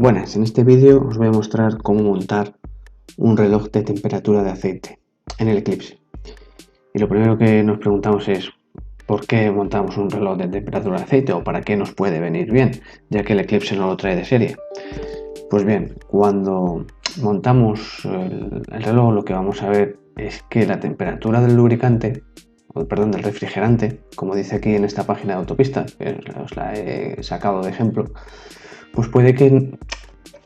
Buenas, en este vídeo os voy a mostrar cómo montar un reloj de temperatura de aceite en el Eclipse. Y lo primero que nos preguntamos es ¿por qué montamos un reloj de temperatura de aceite o para qué nos puede venir bien, ya que el Eclipse no lo trae de serie? Pues bien, cuando montamos el reloj lo que vamos a ver es que la temperatura del lubricante, perdón, del refrigerante, como dice aquí en esta página de Autopista, que os la he sacado de ejemplo, pues puede que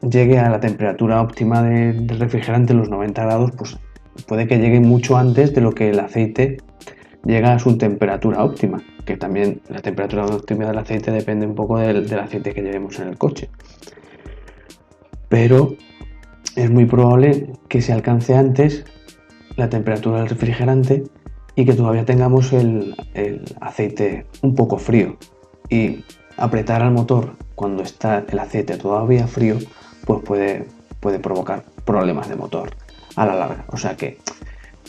llegue a la temperatura óptima del refrigerante, los 90 grados, pues puede que llegue mucho antes de lo que el aceite llega a su temperatura óptima, que también la temperatura óptima del aceite depende un poco del aceite que llevemos en el coche. Pero es muy probable que se alcance antes la temperatura del refrigerante y que todavía tengamos el aceite un poco frío. Y apretar al motor cuando está el aceite todavía frío, pues puede provocar problemas de motor a la larga. O sea que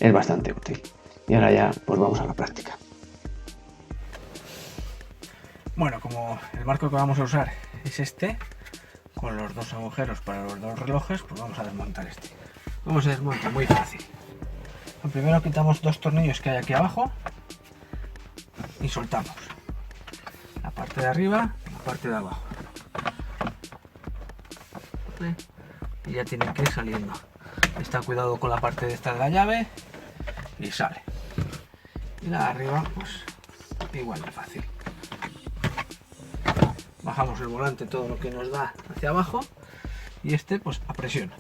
es bastante útil. Y ahora ya, pues vamos a la práctica. Bueno, como el marco que vamos a usar es este, con los dos agujeros para los dos relojes, pues vamos a desmontar este. Vamos a desmontar muy fácil. Primero quitamos dos tornillos que hay aquí abajo y soltamos la parte de arriba y la parte de abajo. Y ya tienen que ir saliendo. Está cuidado con la parte de esta de la llave y sale. Y la de arriba, pues igual de fácil. Bajamos el volante todo lo que nos da hacia abajo y este pues a presión.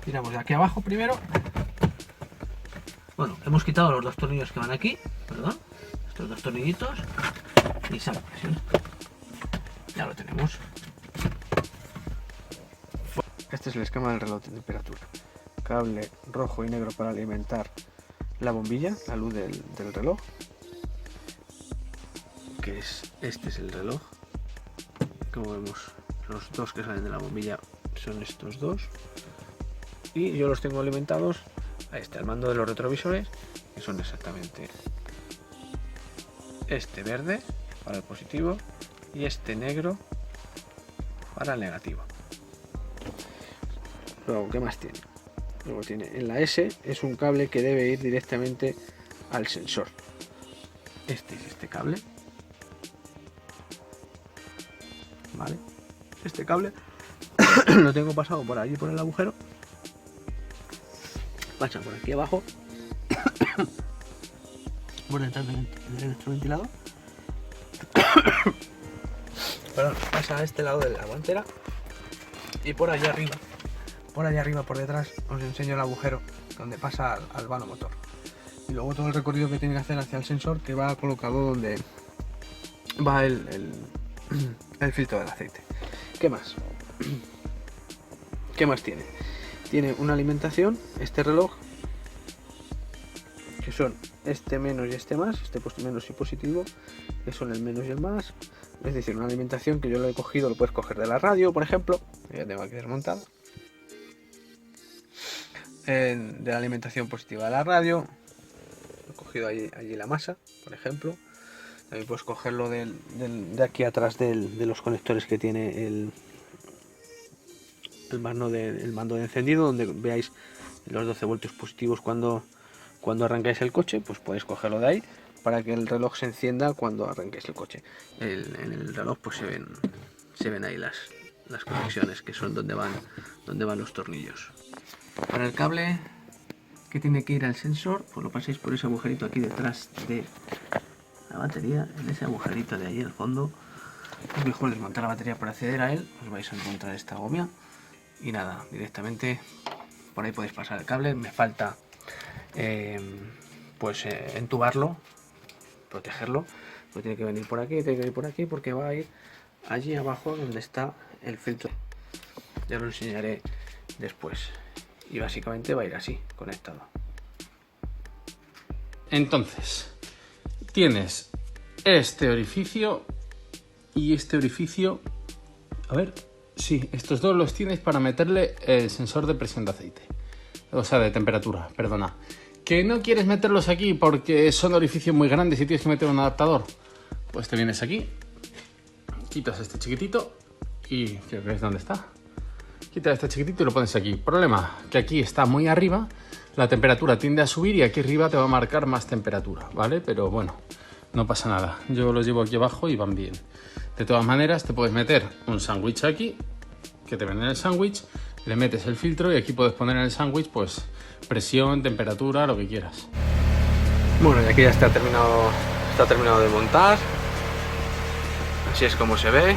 Tiramos de aquí abajo primero. Bueno, hemos quitado los dos tornillos que van aquí, perdón, estos dos tornillitos y sale a presión. Ya lo tenemos. Este es el esquema del reloj de temperatura. Cable rojo y negro para alimentar la bombilla, la luz del reloj. Este es el reloj. Como vemos, los dos que salen de la bombilla son estos dos. Y yo los tengo alimentados a al mando de los retrovisores, que son exactamente este verde para el positivo y este negro para el negativo. Luego, ¿qué más tiene? Luego tiene en la S, es un cable que debe ir directamente al sensor. Este es este cable. Vale. Este cable lo tengo pasado por allí por el agujero. Pasa por aquí abajo. Por detrás del electroventilador. Perdón, pasa a este lado de la guantera. Y por allá arriba. Por detrás, os enseño el agujero donde pasa al vano motor. Y luego todo el recorrido que tiene que hacer hacia el sensor, que va colocado donde va el filtro del aceite. ¿Qué más? ¿Qué más tiene? Tiene una alimentación, este reloj, que son este menos y este más, este menos y positivo, que son el menos y el más. Es decir, una alimentación que yo lo he cogido, lo puedes coger de la radio, por ejemplo, ya tengo aquí desmontado. De la alimentación positiva de la radio, he cogido allí la masa, por ejemplo. También puedes cogerlo de aquí atrás de los conectores que tiene el mando de encendido, donde veáis los 12 voltios positivos cuando arrancáis el coche, pues podéis cogerlo de ahí para que el reloj se encienda cuando arranquéis el coche. En el reloj pues se ven ahí las conexiones, que son donde van los tornillos. Para el cable que tiene que ir al sensor, pues lo pasáis por ese agujerito aquí detrás de la batería, en ese agujerito de ahí al fondo. Es mejor desmontar la batería para acceder a él, os vais a encontrar esta gomia y nada, directamente por ahí podéis pasar el cable. Me falta entubarlo, protegerlo, pues tiene que venir por aquí, porque va a ir allí abajo donde está el filtro. Ya lo enseñaré después. Y básicamente va a ir así, conectado. Entonces, tienes este orificio y este orificio. A ver, sí, estos dos los tienes para meterle el sensor de presión de aceite. O sea, de temperatura, perdona. ¿Que no quieres meterlos aquí porque son orificios muy grandes y tienes que meter un adaptador? Pues te vienes aquí, quitas este chiquitito y creo que es donde está. Quita este chiquitito y lo pones aquí. Problema, que aquí está muy arriba, la temperatura tiende a subir y aquí arriba te va a marcar más temperatura, ¿vale? Pero bueno, no pasa nada. Yo los llevo aquí abajo y van bien. De todas maneras, te puedes meter un sándwich aquí, que te venden el sándwich, le metes el filtro y aquí puedes poner en el sándwich, pues, presión, temperatura, lo que quieras. Bueno, y aquí ya está terminado de montar. Así es como se ve.